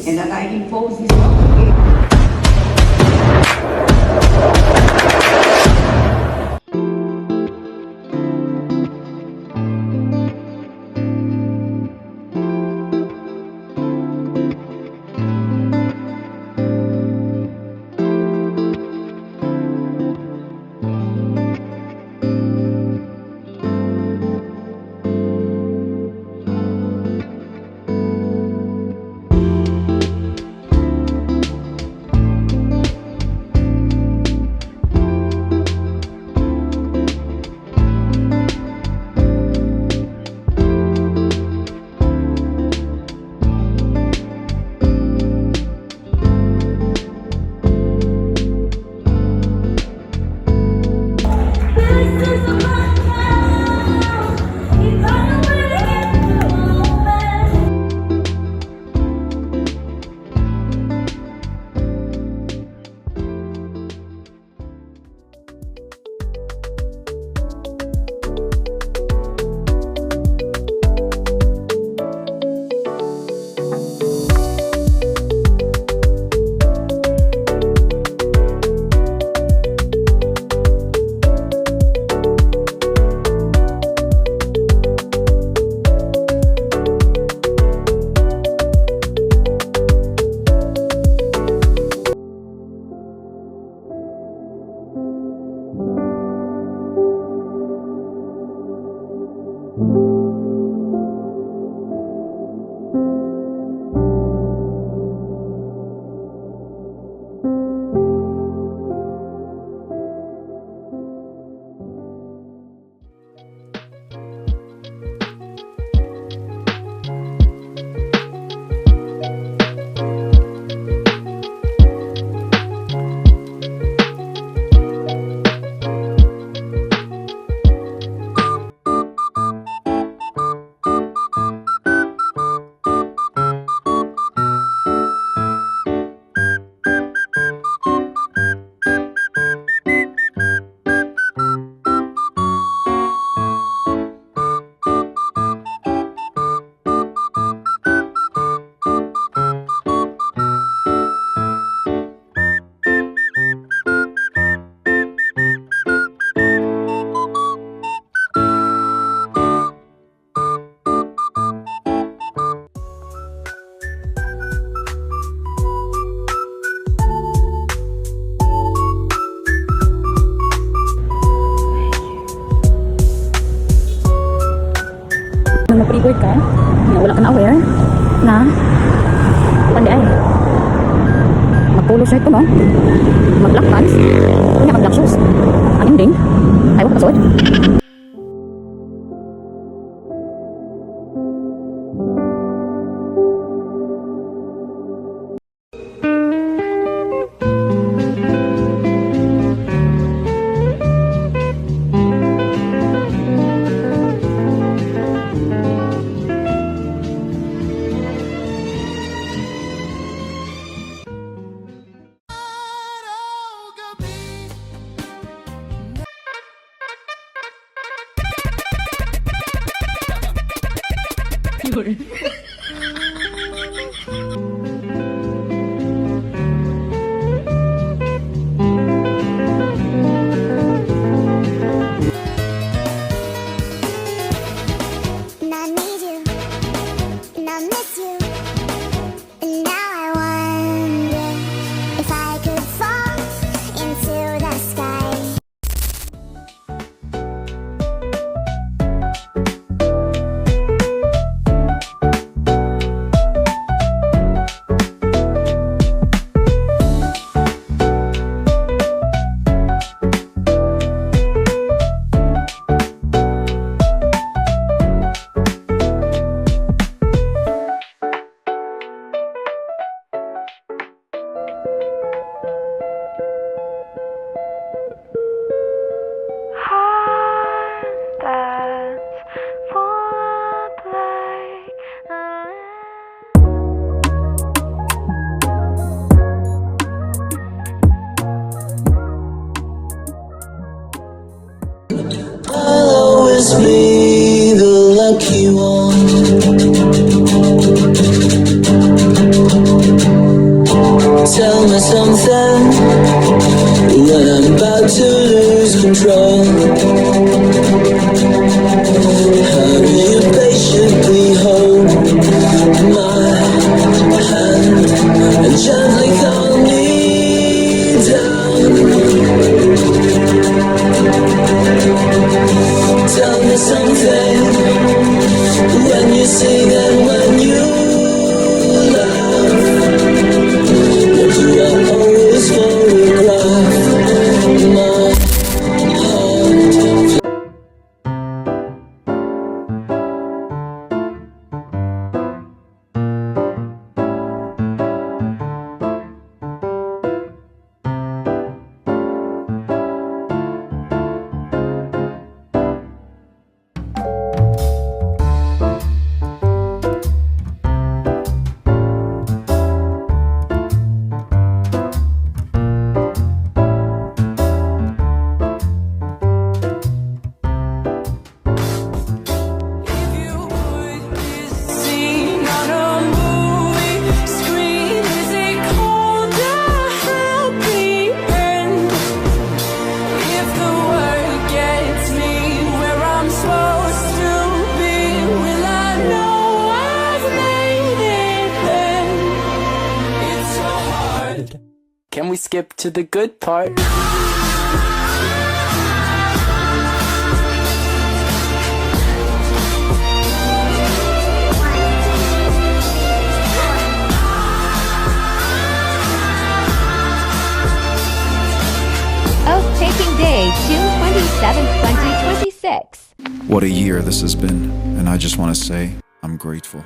and that I impose this law. Mag-pre-board ka, na wala ka na aware na pandi ay mag-polo shirt ko no, mag-black pants kanya mag-black shoes ang ending ay wala ka pasuod. something when I'm about to lose control. How do you patiently hold my hand and gently calm me down? Tell me something when you sing and when you laugh. What do I always photograph? My heart. Can we skip to the good part? Oath-taking day, June 27, 2026. What a year this has been, and I just want to say I'm grateful.